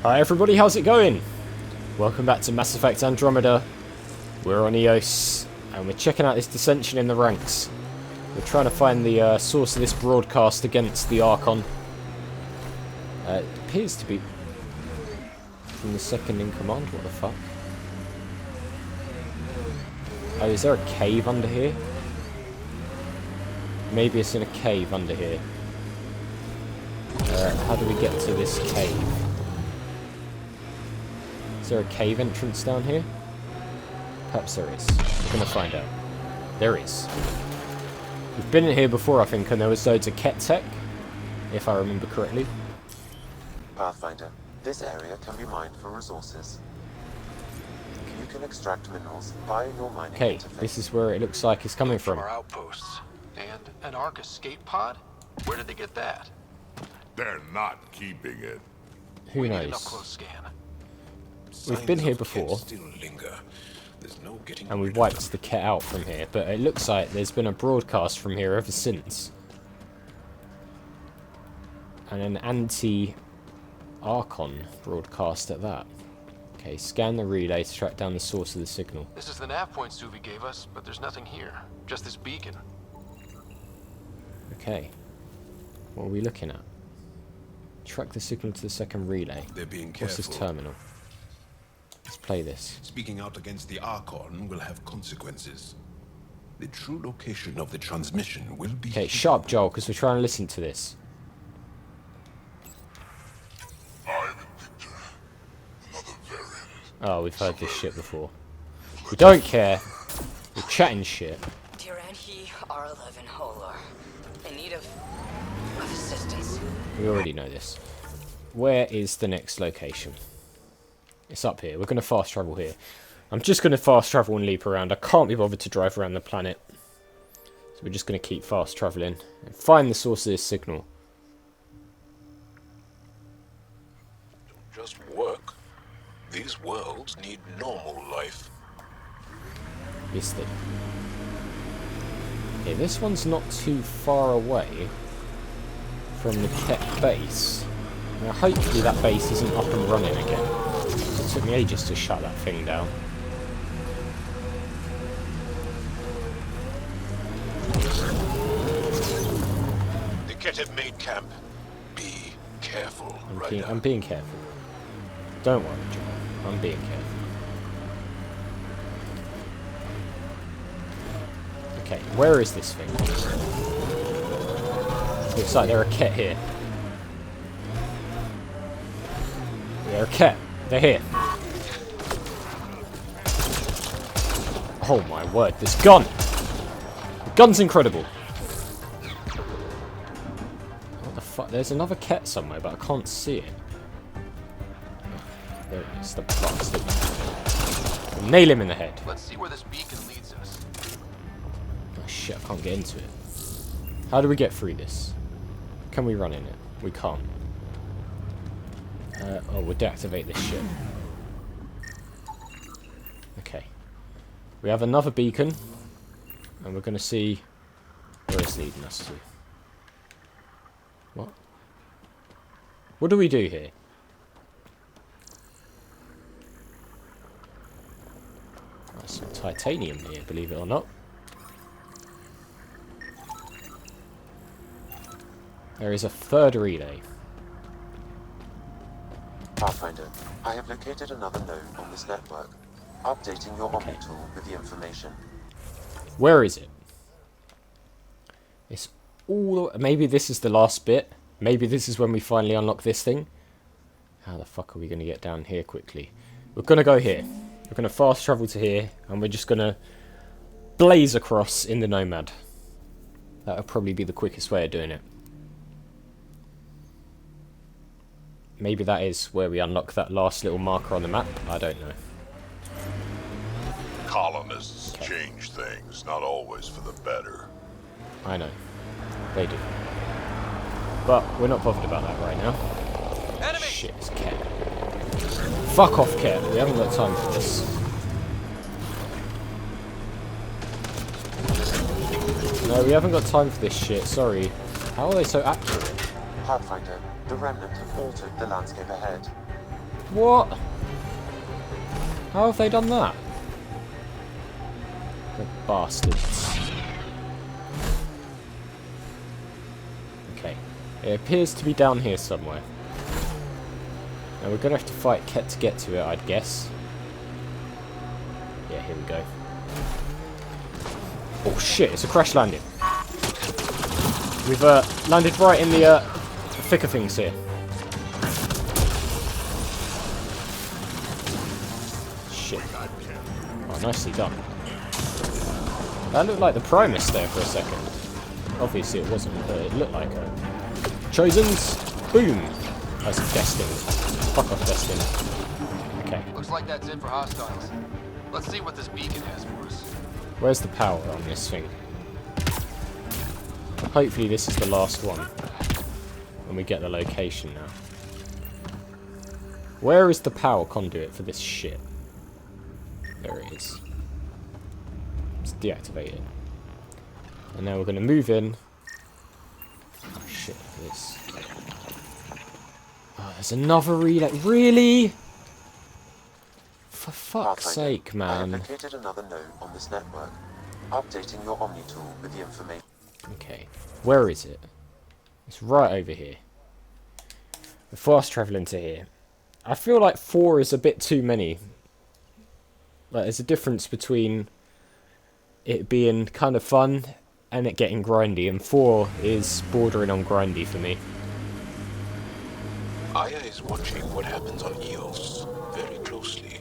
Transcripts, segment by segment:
Hi everybody, how's it going? Welcome back to Mass Effect Andromeda. We're on Eos, and we're checking out this dissension in the ranks. We're trying to find the source of this broadcast against the Archon. It appears to be from the second in command. What the fuck? Oh, is there a cave under here? Maybe it's in a cave under here. How do we get to this cave? Is there a cave entrance down here? Perhaps there is. We're going to find out. There is. We've been in here before, I think, and there was loads of Kett tech, if I remember correctly. Pathfinder, this area can be mined for resources. You can extract minerals via your mining Okay, interface. this is where it looks like it's coming from. Our outposts. And an Ark escape pod? Where did they get that? They're not keeping it. Who We need an knows? up-close scan. We've been here before, and we've wiped the Kett out from here, but it looks like there's been a broadcast from here ever since. And an anti-Archon broadcast at that. Okay, scan the relay to track down the source of the signal. This is the nav point Suvi gave us, but there's nothing here. Just this beacon. Okay. What are we looking at? Track the signal to the second relay. They're being What's this careful. terminal? Let's play this. Speaking out against the Archon will have consequences. The true location of the transmission will be... Okay, shut up, Joel, because we're trying to listen to this. Oh, we've heard this shit before. We don't care. We're chatting shit. Tyranhi R11 Holar. In need of assistance. We already know this. Where is the next location? It's up here. We're going to fast travel here. I'm just going to fast travel and leap around. I can't be bothered to drive around the planet. So we're just going to keep fast travelling and find the source of this signal. Just work. These worlds need normal life. Yes, they do. Okay, this one's not too far away from the Kett base. Now, hopefully that base isn't up and running again. It took me ages to shut that thing down. The Kett have made camp. Be careful, I'm being careful. Don't worry, Joel. I'm being careful. Okay, where is this thing? Looks like there are Kett here. There are Kett. They're here. Oh my word, this gun! The gun's incredible. What the fuck? There's another Kett somewhere, but I can't see it. There it is, the bastard. Nail him in the head. Let's see where this beacon leads us. Oh shit, I can't get into it. How do we get through this? Can we run in it? We can't. Oh, we'll deactivate this shit. Okay. We have another beacon, and we're going to see where it's leading us to. What? What do we do here? There's some titanium here, believe it or not. There is a third relay. Pathfinder, I have located another node on this network. Updating your Omni tool with the information. Where is it? It's all... Maybe this is the last bit. Maybe this is when we finally unlock this thing. How the fuck are we going to get down here quickly? We're going to go here. We're going to fast travel to here. And we're just going to blaze across in the Nomad. That would probably be the quickest way of doing it. Maybe that is where we unlock that last little marker on the map. I don't know. Colonists change things, not always for the better. I know. They do. But we're not bothered about that right now. Enemy! Shit, it's Kett. Fuck off, Kett. We haven't got time for this. No, we haven't got time for this shit. Sorry. How are they so accurate? Pathfinder, the Remnant have altered the landscape ahead. What? How have they done that? The bastards. Okay. It appears to be down here somewhere. Now we're going to have to fight Kett to get to it, I'd guess. Yeah, here we go. Oh shit, it's a crash landing. We've landed right in the thick of things here. Shit. Oh, nicely done. That looked like the Primus there for a second. Obviously it wasn't, but it looked like a... Chosens! Boom! That's destined. Fuck off, destined. Okay. Looks like that's it for hostiles. Let's see what this beacon has for us. Where's the power on this thing? Hopefully this is the last one. When we get the location now. Where is the power conduit for this shit? There it is. Let's deactivate it. And now we're going to move in. Oh shit, this. Oh, there's another relay. Really? For fuck's sake, I man. have located another node on this network. Updating your Omni tool with the information. Okay, where is it? It's right over here. We're fast travelling to here. I feel like 4 is a bit too many. Like, there's a difference between it being kind of fun and it getting grindy, and 4 is bordering on grindy for me. Aya is watching what happens on Eos very closely.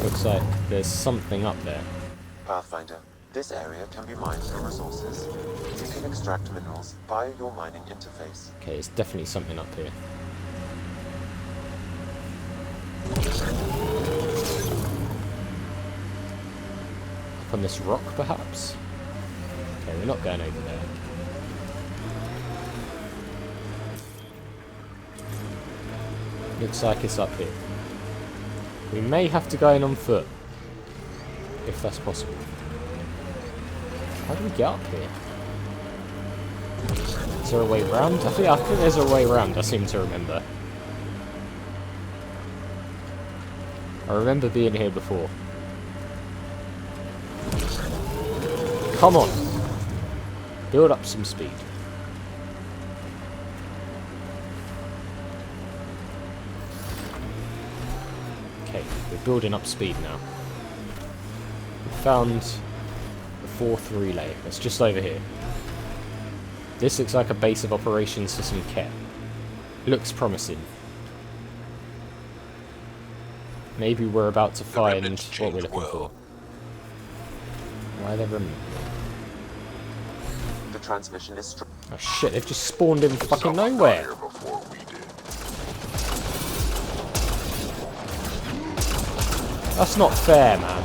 Looks like there's something up there. Pathfinder, this area can be mined for resources. You can extract minerals via your mining interface. Okay, there's definitely something up here. Up on this rock, perhaps? Okay, we're not going over there. Looks like it's up here. We may have to go in on foot. If that's possible. How do we get up here? Is there a way round? I think there's a way round, I seem to remember. I remember being here before. Come on! Build up some speed. Okay, we're building up speed now. We found the 4th relay. It's just over here. This looks like a base of operations for some Kett. Looks promising. Maybe we're about to find what we're looking for. Why are they remnants? The transmission is Oh shit, they've just spawned in fucking nowhere. Before we did. That's not fair, man.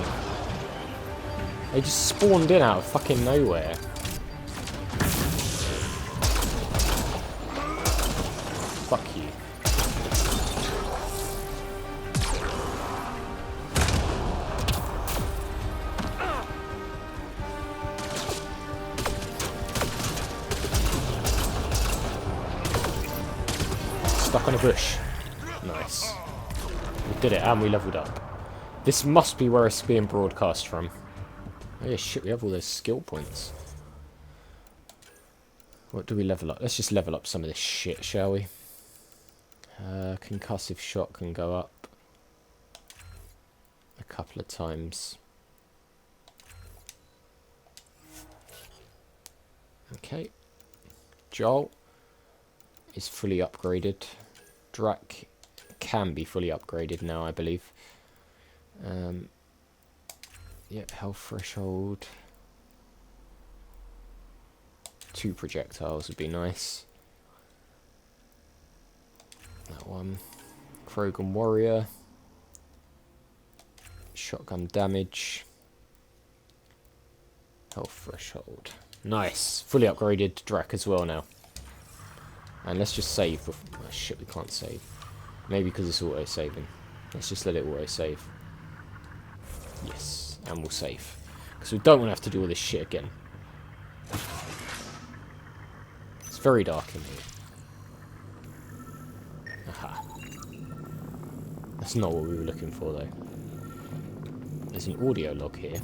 They just spawned in out of fucking nowhere. Fuck you. Stuck on a bush. Nice. We did it, and we leveled up. This must be where it's being broadcast from. Oh yeah, shit, we have all those skill points. What do we level up? Let's just level up some of this shit, shall we? Concussive shot can go up a couple of times. Okay. Joel is fully upgraded. Drac can be fully upgraded now, I believe. Yep, health threshold. 2 projectiles would be nice. That one. Krogan Warrior. Shotgun damage. Health threshold. Nice. Fully upgraded Drac as well now. And let's just save. Oh shit, we can't save. Maybe because it's auto-saving. Let's just let it auto-save. Yes, and we'll save. Because we don't want to have to do all this shit again. It's very dark in here. That's not what we were looking for, though. There's an audio log here.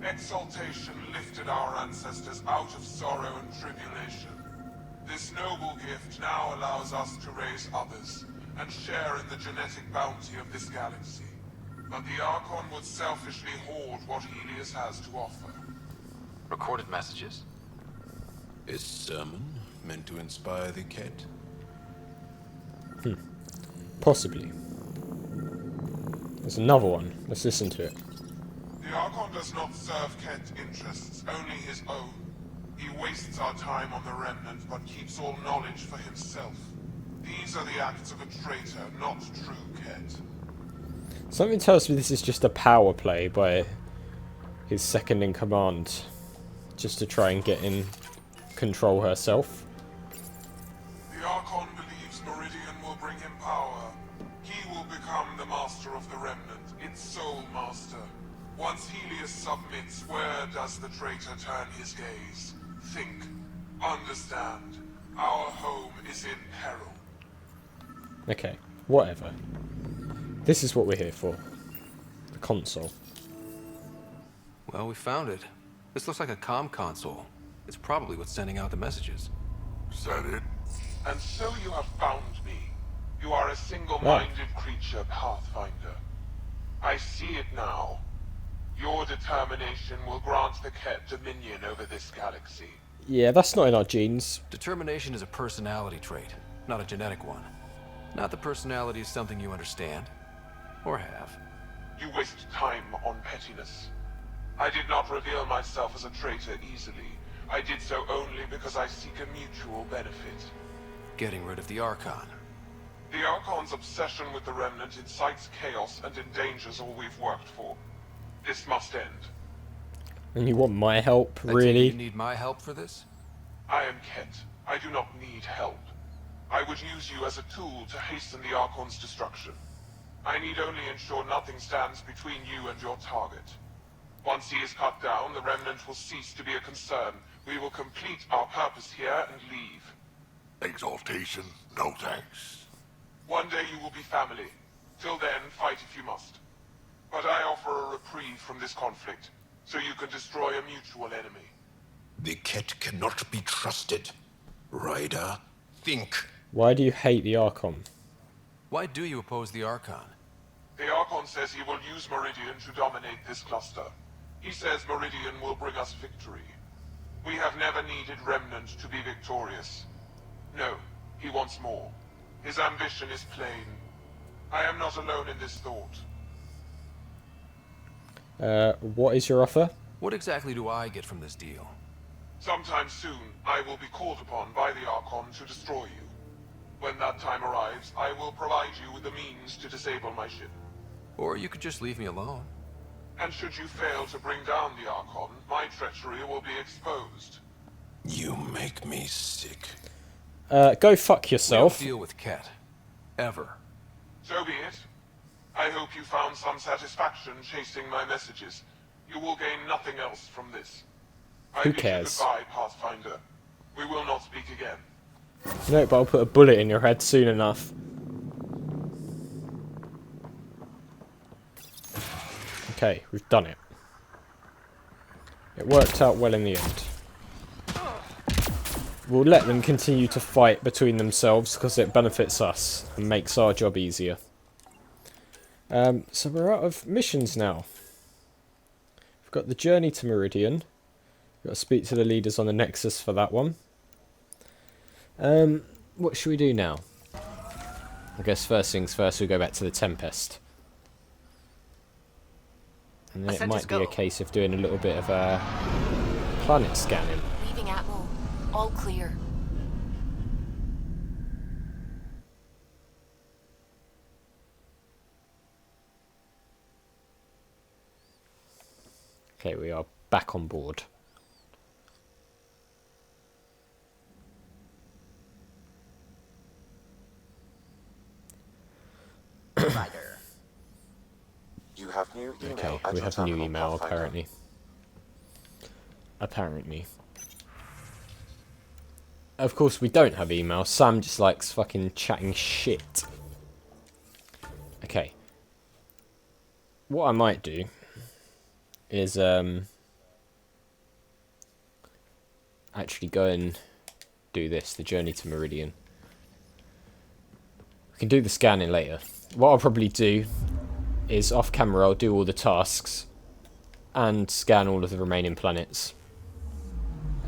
Exaltation lifted our ancestors out of sorrow and tribulation. This noble gift now allows us to raise others and share in the genetic bounty of this galaxy. But the Archon would selfishly hoard what Helios has to offer. Recorded messages? Is sermon meant to inspire the Kett? Possibly. There's another one. Let's listen to it. The Archon does not serve Kett's interests, only his own. He wastes our time on the Remnant, but keeps all knowledge for himself. These are the acts of a traitor, not true Kett. Something tells me this is just a power play by his second in command, just to try and get in control herself. The Archon believes Meridian will bring him power. He will become the master of the Remnant, its sole master. Once Helios submits, where does the traitor turn his gaze? Think. Understand. Our home is in peril. Okay, whatever. This is what we're here for. The console. Well, we found it. This looks like a comm console. It's probably what's sending out the messages. Is that it? And so you have found me. You are a single-minded creature, Pathfinder. I see it now. Your determination will grant the Kett dominion over this galaxy. Yeah, that's not in our genes. Determination is a personality trait, not a genetic one. Not that personality is something you understand. Or have. You waste time on pettiness. I did not reveal myself as a traitor easily. I did so only because I seek a mutual benefit. Getting rid of the Archon. The Archon's obsession with the Remnant incites chaos and endangers all we've worked for. This must end. And you want my help, I take it really? You need my help for this? I am Kett. I do not need help. I would use you as a tool to hasten the Archon's destruction. I need only ensure nothing stands between you and your target. Once he is cut down, the Remnant will cease to be a concern. We will complete our purpose here and leave. Exaltation? No thanks. One day you will be family. Till then, fight if you must. But I offer a reprieve from this conflict, so you can destroy a mutual enemy. The Kett cannot be trusted. Ryder, think. Why do you hate the Archon? Why do you oppose the Archon? The Archon says he will use Meridian to dominate this cluster. He says Meridian will bring us victory. We have never needed Remnant to be victorious. No, he wants more. His ambition is plain. I am not alone in this thought. What is your offer? What exactly do I get from this deal? Sometime soon, I will be called upon by the Archon to destroy you. When that time arrives, I will provide you with the means to disable my ship. Or you could just leave me alone. And should you fail to bring down the Archon, my treachery will be exposed. You make me sick. Go fuck We yourself. don't deal with Kett. Ever. So be it. I hope you found some satisfaction chasing my messages. You will gain nothing else from this. I Who bid you cares? goodbye, Pathfinder. We will not speak again. No, but I'll put a bullet in your head soon enough. Okay, we've done it. It worked out well in the end. We'll let them continue to fight between themselves because it benefits us and makes our job easier. So we're out of missions now. We've got the journey to Meridian. We've got to speak to the leaders on the Nexus for that one. What should we do now? I guess first things first, we'll go back to the Tempest. And then it might be a case of doing a little bit of planet scanning. Leaving Atwell. All clear. Okay, we are back on board. Ryder. You have new email. Okay, at we your have a new terminal, email Pathfinder. apparently. Apparently. Of course we don't have email. Sam just likes fucking chatting shit. Okay. What I might do is actually go and do this, the journey to Meridian. We can do the scanning later. What I'll probably do is off camera I'll do all the tasks and scan all of the remaining planets.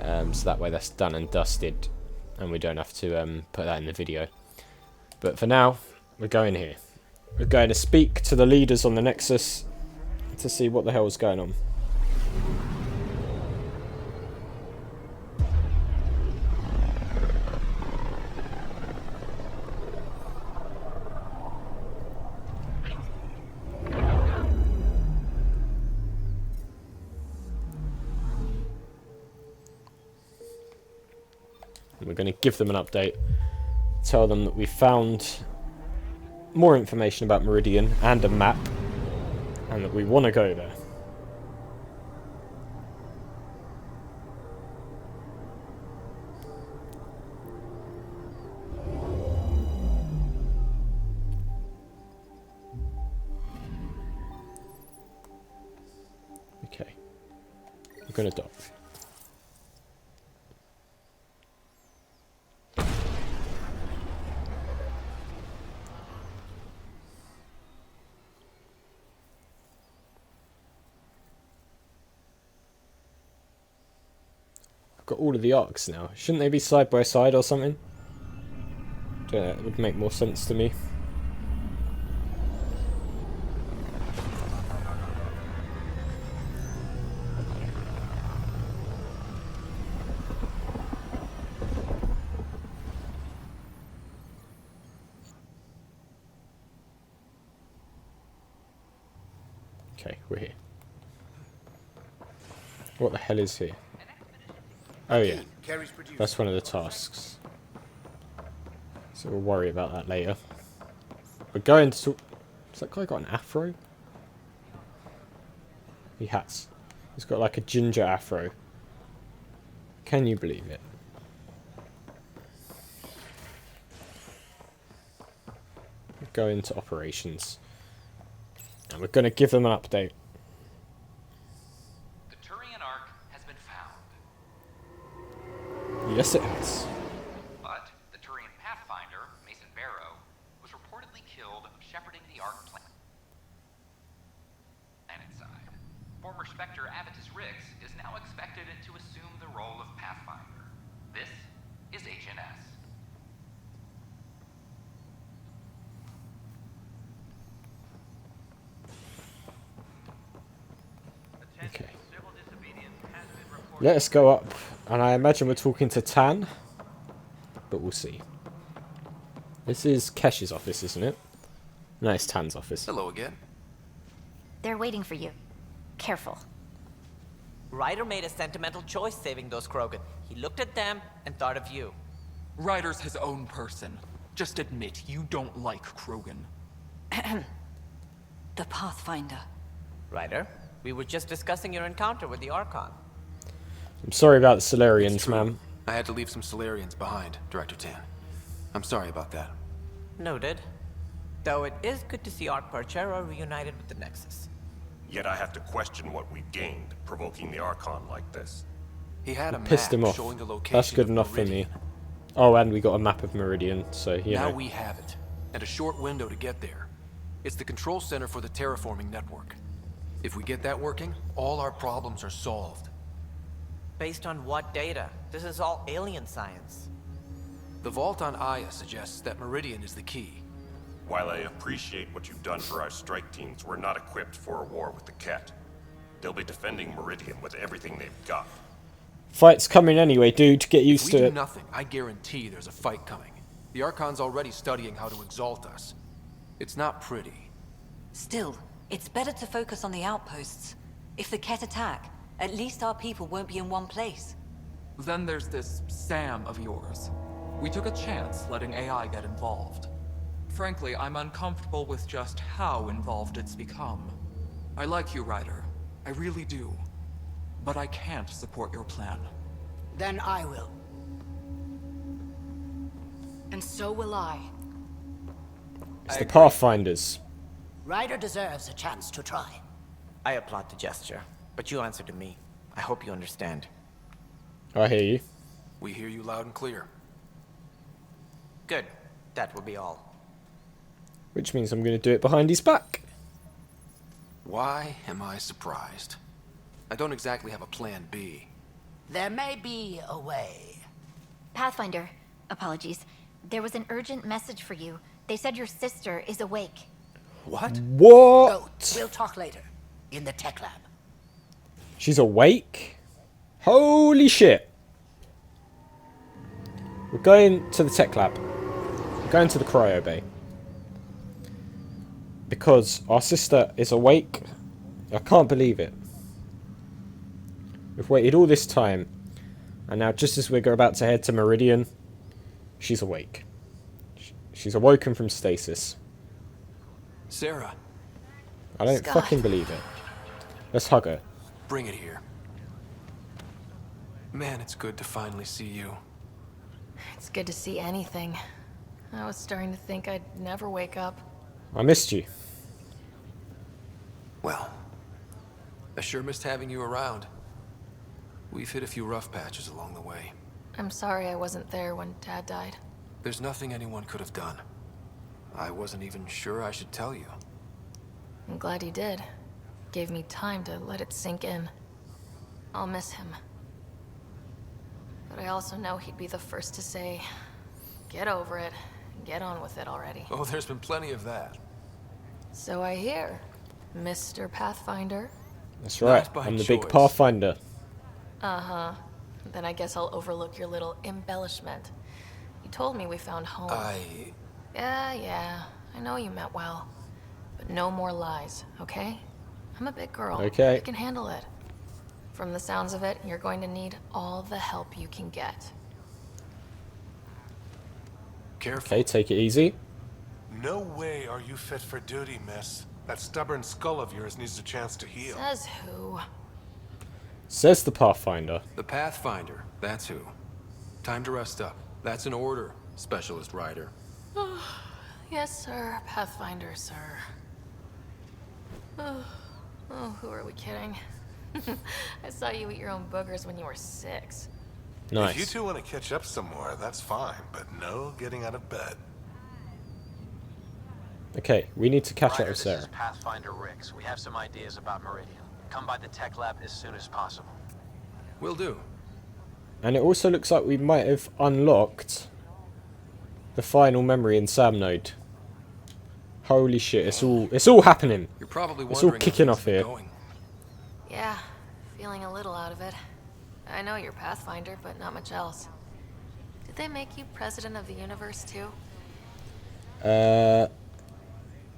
So that way that's done and dusted and we don't have to put that in the video. But for now, we're going here. We're going to speak to the leaders on the Nexus to see what the hell is going on. We're going to give them an update, tell them that we found more information about Meridian and a map, and that we want to go there. Okay, we're going to dock. Got all of the arcs now. Shouldn't they be side by side or something? Don't know, it would make more sense to me. Okay, we're here. What the hell is here? Oh yeah, that's one of the tasks. So we'll worry about that later. We're going to... Has that guy got an afro? He has. He's got like a ginger afro. Can you believe it? We're going to operations. And we're going to give them an update. Yes, it has. But the Turian Pathfinder, Mason Barrow, was reportedly killed shepherding the Ark planet side. Former Spectre Avitus Rix is now expected to assume the role of Pathfinder. This is HNS. Okay. Let us go up, and I imagine we're talking to Tan, but we'll see. This is Kesh's office, isn't it? No, it's Tan's office. Hello again. They're waiting for you. Careful. Ryder made a sentimental choice saving those Krogan. He looked at them and thought of you. Ryder's his own person. Just admit you don't like Krogan. The Pathfinder. Ryder, we were just discussing your encounter with the Archon. I'm sorry about the Solarians, ma'am. I had to leave some Solarians behind, Director Tan. I'm sorry about that. Noted. Though it is good to see Arc Parchero reunited with the Nexus. Yet I have to question what we've gained, provoking the Archon like this. He had a Pissed map him off. showing the location That's good of enough for me. Meridian. Oh, and we got a map of Meridian, so you Now know. we have it, and a short window to get there. It's the control center for the terraforming network. If we get that working, all our problems are solved. Based on what data? This is all alien science. The vault on Aya suggests that Meridian is the key. While I appreciate what you've done for our strike teams, we're not equipped for a war with the Kett. They'll be defending Meridian with everything they've got. Fight's coming anyway, dude. Get used If we to do it. nothing, I guarantee there's a fight coming. The Archon's already studying how to exalt us. It's not pretty. Still, it's better to focus on the outposts. If the Kett attack, at least our people won't be in one place. Then there's this Sam of yours. We took a chance letting AI get involved. Frankly, I'm uncomfortable with just how involved it's become. I like you, Ryder. I really do. But I can't support your plan. Then I will. And so will I. It's the Pathfinders. Ryder deserves a chance to try. I applaud the gesture, but you answer to me. I hope you understand. I hear you. We hear you loud and clear. Good. That will be all. Which means I'm going to do it behind his back. Why am I surprised? I don't exactly have a plan B. There may be a way. Pathfinder, apologies. There was an urgent message for you. They said your sister is awake. What? What? Go. We'll talk later. In the tech lab. She's awake? Holy shit. We're going to the tech lab. We're going to the cryo bay. Because our sister is awake. I can't believe it. We've waited all this time. And now just as we're about to head to Meridian, she's awake. She's awoken from stasis. Sarah. I don't Scott. fucking believe it. Let's hug her. Bring it here. Man, it's good to finally see you. It's good to see anything. I was starting to think I'd never wake up. I missed you. Well, I sure missed having you around. We've hit a few rough patches along the way. I'm sorry I wasn't there when Dad died. There's nothing anyone could have done. I wasn't even sure I should tell you. I'm glad you did. Gave me time to let it sink in. I'll miss him. But I also know he'd be the first to say, get over it. Get on with it already. Oh, there's been plenty of that. So I hear, Mr. Pathfinder. That's right. I'm the big Pathfinder. Uh-huh. Then I guess I'll overlook your little embellishment. You told me we found home. Yeah. I know you meant well. But no more lies, okay? I'm a big girl. Okay. I can handle it. From the sounds of it, you're going to need all the help you can get. Careful. Okay, take it easy. No way are you fit for duty, miss. That stubborn skull of yours needs a chance to heal. Says who? Says the Pathfinder. The Pathfinder, that's who. Time to rest up. That's an order, Specialist Ryder. Yes, sir. Pathfinder, sir. Oh, who are we kidding? I saw you eat your own boogers when you were 6. Nice. If you two want to catch up some more, that's fine, but no getting out of bed. Okay, we need to catch up with This Sarah. is Pathfinder Ricks. We have some ideas about Meridian. Come by the tech lab as soon as possible. Will do. And it also looks like we might have unlocked the final memory in Sam node. Holy shit, it's all happening. You're probably it's all wondering kicking how off things here. have been going. Yeah, feeling a little out of it. I know you're Pathfinder, but not much else. Did they make you president of the universe, too?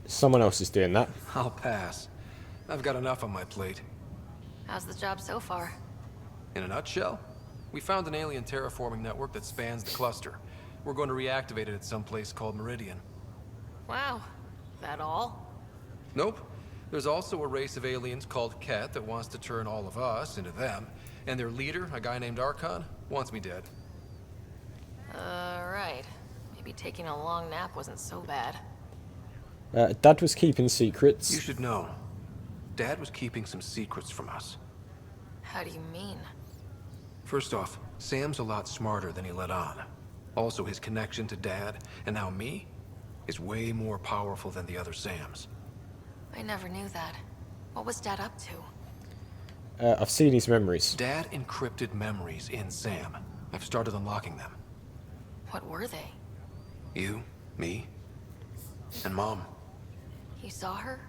Someone else is doing that. I'll pass. I've got enough on my plate. How's the job so far? In a nutshell, we found an alien terraforming network that spans the cluster. We're going to reactivate it at some place called Meridian. Wow. That all? Nope. There's also a race of aliens called Kett that wants to turn all of us into them. And their leader, a guy named Archon, wants me dead. Right. Maybe taking a long nap wasn't so bad. Dad was keeping secrets. You should know. Dad was keeping some secrets from us. How do you mean? First off, Sam's a lot smarter than he let on. Also, his connection to Dad, and now me, is way more powerful than the other Sams. I never knew that. What was Dad up to? I've seen his memories. Dad encrypted memories in Sam. I've started unlocking them. What were they? You, me, and Mom. You saw her?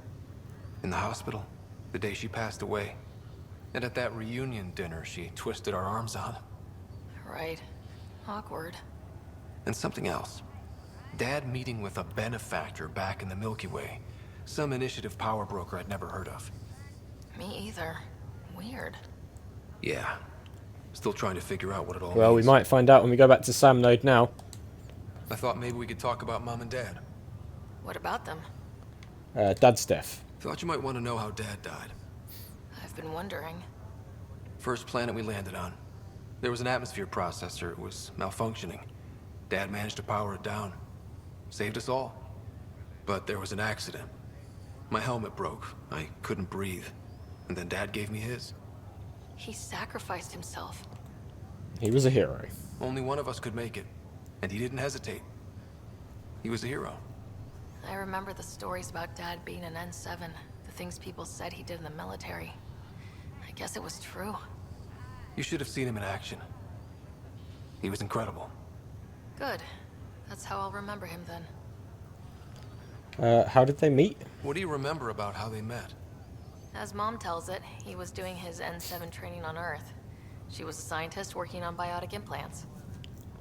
In the hospital, the day she passed away. And at that reunion dinner she twisted our arms on. Right. Awkward. And something else. Dad meeting with a benefactor back in the Milky Way. Some initiative power broker I'd never heard of. Me either. Weird. Yeah. Still trying to figure out what it all Well, we means. might find out when we go back to Sam node now. I thought maybe we could talk about Mom and Dad. What about them? Dad's death. Thought you might want to know how Dad died. I've been wondering. First planet we landed on. There was an atmosphere processor. It was malfunctioning. Dad managed to power it down. Saved us all. But there was an accident. My helmet broke. I couldn't breathe. And then Dad gave me his. He sacrificed himself. He was a hero. Only one of us could make it. And he didn't hesitate. He was a hero. I remember the stories about Dad being an N7. The things people said he did in the military. I guess it was true. You should have seen him in action. He was incredible. Good. That's how I'll remember him then. How did they meet? What do you remember about how they met? As Mom tells it, he was doing his N7 training on Earth. She was a scientist working on biotic implants.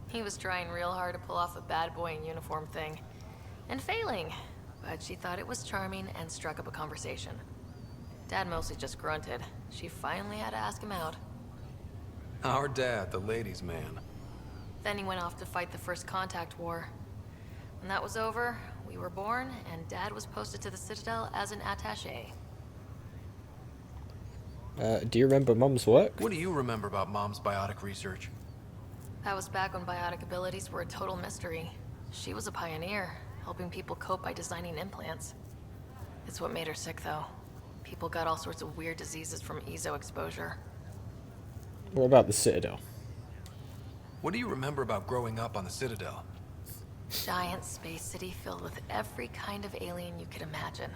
He was trying real hard to pull off a bad boy in uniform thing. And failing. But she thought it was charming and struck up a conversation. Dad mostly just grunted. She finally had to ask him out. Our dad, the ladies' man. Then he went off to fight the First Contact War. When that was over, we were born, and Dad was posted to the Citadel as an attaché. Do you remember Mum's work? What do you remember about Mom's biotic research? That was back when biotic abilities were a total mystery. She was a pioneer, helping people cope by designing implants. It's what made her sick, though. People got all sorts of weird diseases from ESO exposure. What about the Citadel? What do you remember about growing up on the Citadel? Giant space city filled with every kind of alien you could imagine.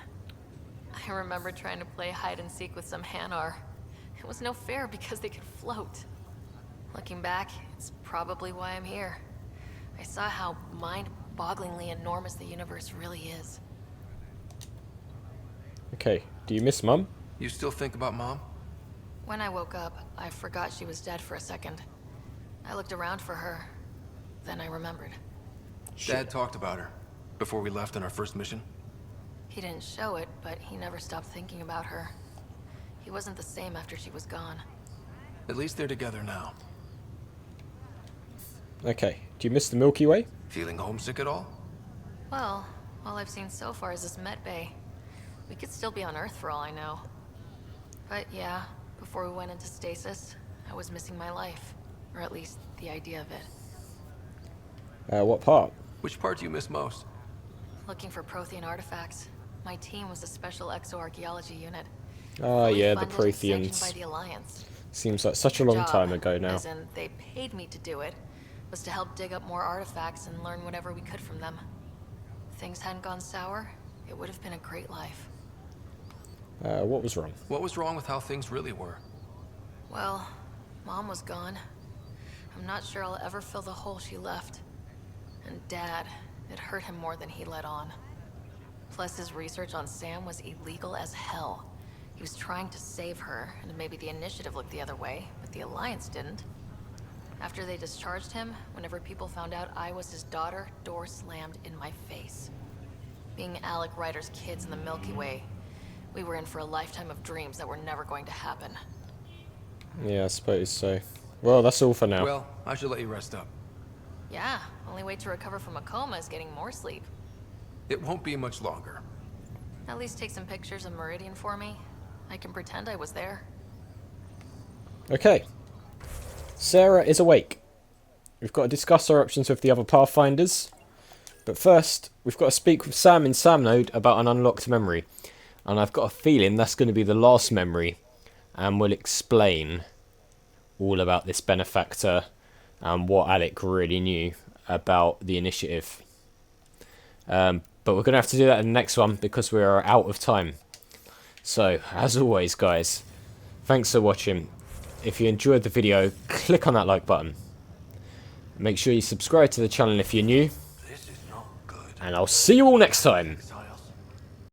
I remember trying to play hide and seek with some Hanar. It was no fair because they could float. Looking back, it's probably why I'm here. I saw how mind-bogglingly enormous the universe really is. Okay, do you miss Mum? You still think about Mom? When I woke up, I forgot she was dead for a second. I looked around for her. Then I remembered. Dad talked about her before we left on our first mission. He didn't show it, but he never stopped thinking about her. He wasn't the same after she was gone. At least they're together now. Okay, do you miss the Milky Way? Feeling homesick at all? Well, all I've seen so far is this med bay. We could still be on Earth for all I know. But yeah, before we went into stasis, I was missing my life. Or at least the idea of it. What part? Which part do you miss most? Looking for Prothean artifacts. My team was a special exoarchaeology unit. Ah, yeah, the Funded and sanctioned Protheans. by the Alliance. Seems like such a long time ago now. As in, they paid me to do it, was to help dig up more artifacts and learn whatever we could from them. If things hadn't gone sour, it would have been a great life. What was wrong? What was wrong with how things really were? Well, Mom was gone. I'm not sure I'll ever fill the hole she left. And Dad, it hurt him more than he let on. Plus, his research on Sam was illegal as hell. He was trying to save her, and maybe the Initiative looked the other way, but the Alliance didn't. After they discharged him, whenever people found out I was his daughter, doors slammed in my face. Being Alec Ryder's kids in the Milky Way, we were in for a lifetime of dreams that were never going to happen. Yeah, I suppose so. Well, that's all for now. Well, I should let you rest up. Yeah, only way to recover from a coma is getting more sleep. It won't be much longer. At least take some pictures of Meridian for me. I can pretend I was there. Okay. Sarah is awake. We've got to discuss our options with the other Pathfinders. But first, we've got to speak with Sam in Samnode about an unlocked memory. And I've got a feeling that's going to be the last memory. And we'll explain all about this benefactor and what Alec really knew about the Initiative. But we're going to have to do that in the next one because we are out of time. So, as always, guys, thanks for watching. If you enjoyed the video, click on that like button. Make sure you subscribe to the channel if you're new. And I'll see you all next time.